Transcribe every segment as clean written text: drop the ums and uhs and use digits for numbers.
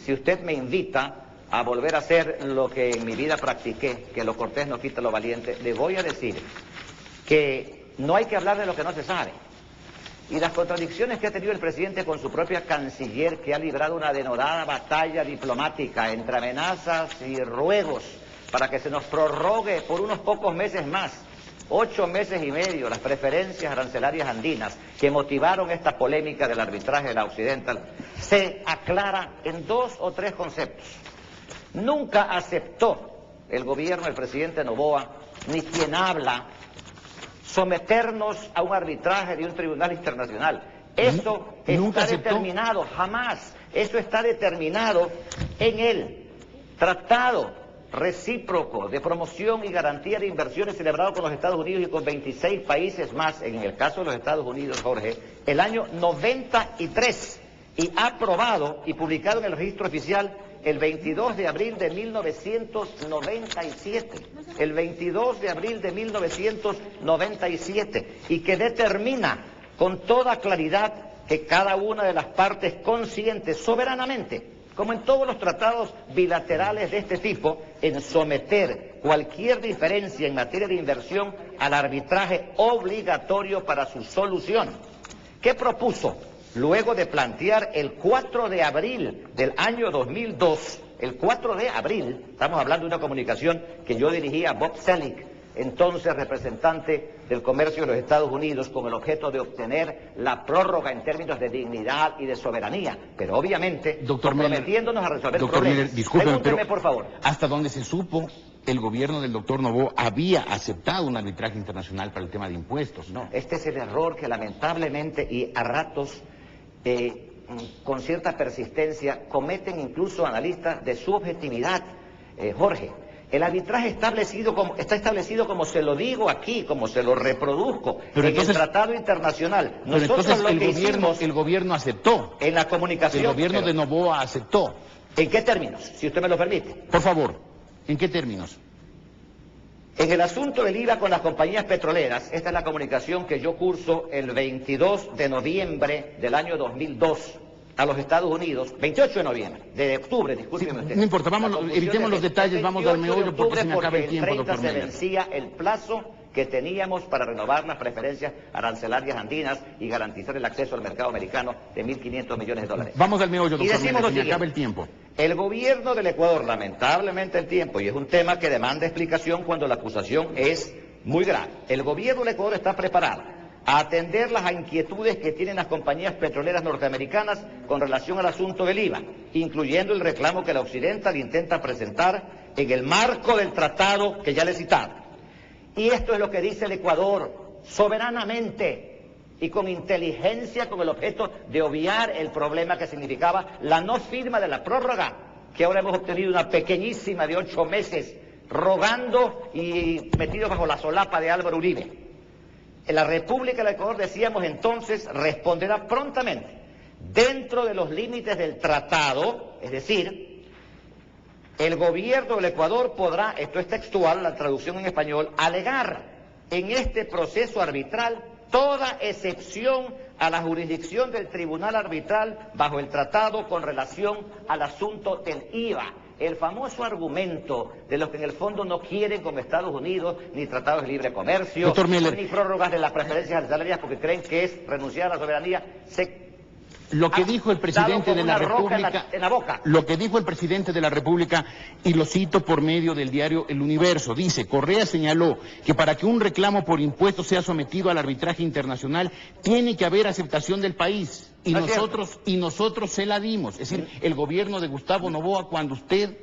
si usted me invita a volver a hacer lo que en mi vida practiqué, que lo cortés no quita lo valiente, le voy a decir que no hay que hablar de lo que no se sabe. Y las contradicciones que ha tenido el presidente con su propia canciller, que ha librado una denodada batalla diplomática entre amenazas y ruegos para que se nos prorrogue por unos pocos meses más, 8 meses y medio, las preferencias arancelarias andinas que motivaron esta polémica del arbitraje de la Occidental, se aclara en 2 o 3 conceptos. Nunca aceptó el gobierno del presidente Noboa, ni quien habla, someternos a un arbitraje de un tribunal internacional. Eso está determinado, jamás. Eso está determinado en el Tratado Recíproco de Promoción y Garantía de Inversiones celebrado con los Estados Unidos y con 26 países más, en el caso de los Estados Unidos, Jorge, el año 93, y aprobado y publicado en el registro oficial el 22 de abril de 1997, el 22 de abril de 1997, y que determina con toda claridad que cada una de las partes consciente soberanamente, como en todos los tratados bilaterales de este tipo, en someter cualquier diferencia en materia de inversión al arbitraje obligatorio para su solución. ¿Qué propuso? Luego de plantear el 4 de abril del año 2002, el 4 de abril, estamos hablando de una comunicación que yo dirigía a Bob Selig, entonces representante del comercio de los Estados Unidos, con el objeto de obtener la prórroga en términos de dignidad y de soberanía, pero obviamente comprometiéndonos a resolver problemas. Discúlpeme, Pregúnteme, por favor. ¿Hasta dónde se supo el gobierno del doctor Noboa había aceptado un arbitraje internacional para el tema de impuestos? No, este es el error que lamentablemente y a ratos con cierta persistencia cometen incluso analistas de su objetividad. Jorge, el arbitraje está establecido como se lo digo aquí, como se lo reproduzco en el tratado internacional. Nosotros el gobierno aceptó. En la comunicación. El gobierno de Noboa aceptó. ¿En qué términos? Si usted me lo permite. Por favor, ¿en qué términos? En el asunto del IVA con las compañías petroleras, esta es la comunicación que yo curso el 22 de noviembre del año 2002 a los Estados Unidos, 28 de noviembre, de octubre, discúlpeme usted. No importa, evitemos los detalles, vamos al meollo porque se me acaba el tiempo, doctor Meller. Se vencía el plazo que teníamos para renovar las preferencias arancelarias andinas y garantizar el acceso al mercado americano de 1.500 millones de dólares. Vamos al meollo, doctor Meller, se me acaba el tiempo. El gobierno del Ecuador, lamentablemente el tiempo, y es un tema que demanda explicación cuando la acusación es muy grave, el gobierno del Ecuador está preparado a atender las inquietudes que tienen las compañías petroleras norteamericanas con relación al asunto del IVA, incluyendo el reclamo que la Occidental intenta presentar en el marco del tratado que ya le he citado. Y esto es lo que dice el Ecuador, soberanamente y con inteligencia, con el objeto de obviar el problema que significaba la no firma de la prórroga, que ahora hemos obtenido una pequeñísima de 8 meses, rogando y metidos bajo la solapa de Álvaro Uribe. En la República del Ecuador, decíamos entonces, responderá prontamente, dentro de los límites del tratado, es decir, el gobierno del Ecuador podrá, esto es textual, la traducción en español, alegar en este proceso arbitral toda excepción a la jurisdicción del tribunal arbitral bajo el tratado con relación al asunto del IVA. El famoso argumento de los que en el fondo no quieren con Estados Unidos ni tratados de libre comercio, ni prórrogas de las preferencias arancelarias porque creen que es renunciar a la soberanía, lo que dijo el presidente de la República, lo que dijo el presidente de la República, y lo cito por medio del diario El Universo, dice: Correa señaló que para que un reclamo por impuestos sea sometido al arbitraje internacional tiene que haber aceptación del país. Y nosotros se la dimos, es decir, el gobierno de Gustavo Noboa cuando usted,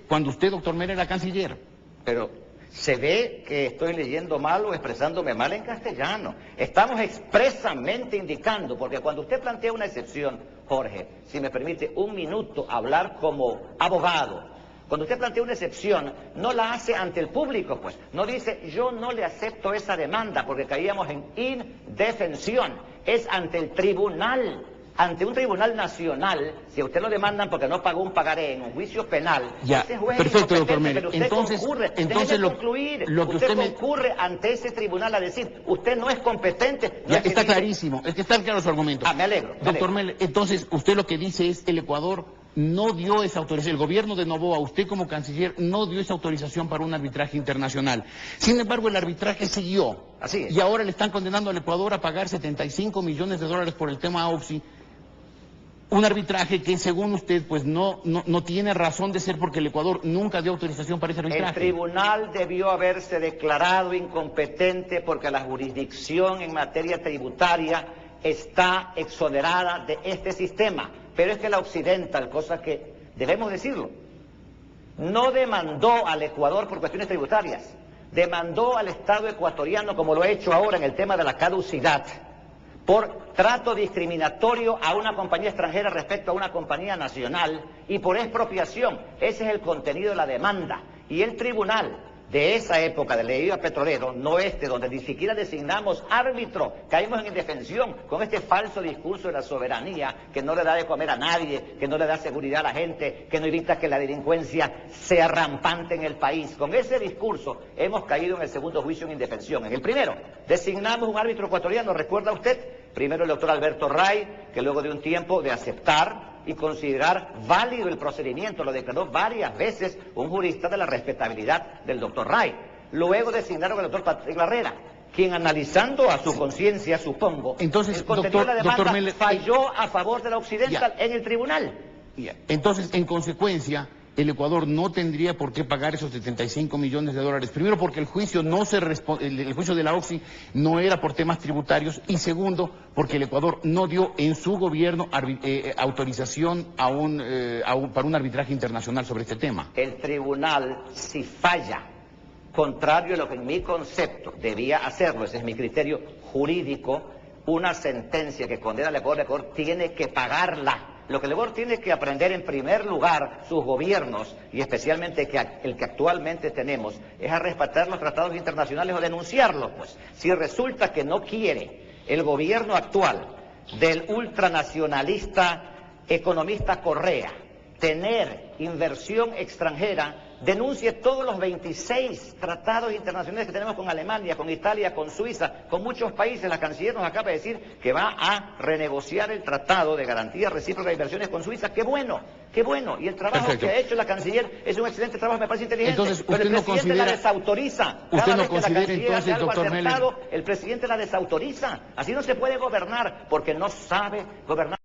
doctor Meller, era canciller. Pero se ve que estoy leyendo mal o expresándome mal en castellano. Estamos expresamente indicando, porque cuando usted plantea una excepción, Jorge, si me permite un minuto hablar como abogado, cuando usted plantea una excepción, no la hace ante el público, pues. No dice, yo no le acepto esa demanda, porque caíamos en indefensión. Es ante el tribunal. Ante un tribunal nacional, si a usted lo demandan porque no pagó un pagaré en un juicio penal, ya, ese juez perfecto, doctor Meller. Pero usted concurre ante ese tribunal a decir, usted no es competente. Ya está clarísimo, es que está claro su argumento. Me alegro. Doctor Meller, entonces usted lo que dice es, el Ecuador no dio esa autorización, el gobierno de Noboa, usted como canciller, no dio esa autorización para un arbitraje internacional. Sin embargo, el arbitraje siguió. Así es. Y ahora le están condenando al Ecuador a pagar 75 millones de dólares por el tema Oxy. Un arbitraje que, según usted, pues no tiene razón de ser porque el Ecuador nunca dio autorización para ese arbitraje. El tribunal debió haberse declarado incompetente porque la jurisdicción en materia tributaria está exonerada de este sistema. Pero es que la Occidental, cosa que debemos decirlo, no demandó al Ecuador por cuestiones tributarias, demandó al Estado ecuatoriano, como lo ha hecho ahora en el tema de la caducidad, por trato discriminatorio a una compañía extranjera respecto a una compañía nacional y por expropiación. Ese es el contenido de la demanda. Y el tribunal de esa época del leído petrolero, no donde ni siquiera designamos árbitro, caímos en indefensión con este falso discurso de la soberanía que no le da de comer a nadie, que no le da seguridad a la gente, que no evita que la delincuencia sea rampante en el país. Con ese discurso hemos caído en el segundo juicio en indefensión. En el primero, designamos un árbitro ecuatoriano, ¿recuerda usted? Primero el doctor Alberto Ray, que luego de un tiempo de aceptar y considerar válido el procedimiento, lo declaró varias veces un jurista de la respetabilidad del doctor Ray. Luego designaron al doctor Patrick Larrera, quien analizando a su conciencia, supongo, entonces, el contenido de la demanda Mele, falló a favor de la Occidental en el tribunal. Entonces, en consecuencia, el Ecuador no tendría por qué pagar esos 75 millones de dólares. Primero, porque el juicio el juicio de la Oxy no era por temas tributarios, y segundo, porque el Ecuador no dio en su gobierno autorización para un arbitraje internacional sobre este tema. El tribunal, si falla, contrario a lo que en mi concepto debía hacerlo, ese es mi criterio jurídico, una sentencia que condena al Ecuador tiene que pagarla. Lo que el Ecuador tiene que aprender en primer lugar, sus gobiernos, y especialmente el que actualmente tenemos, es a respetar los tratados internacionales o denunciarlos, pues. Si resulta que no quiere el gobierno actual del ultranacionalista economista Correa tener inversión extranjera, denuncie todos los 26 tratados internacionales que tenemos con Alemania, con Italia, con Suiza, con muchos países. La canciller nos acaba de decir que va a renegociar el tratado de garantía recíproca de inversiones con Suiza. ¡Qué bueno! ¡Qué bueno! Y el trabajo Perfecto. que ha hecho la canciller es un excelente trabajo, me parece inteligente. Entonces, pero el presidente la desautoriza. ¿Usted no considera entonces, doctor Mele? El presidente la desautoriza. Así no se puede gobernar, porque no sabe gobernar.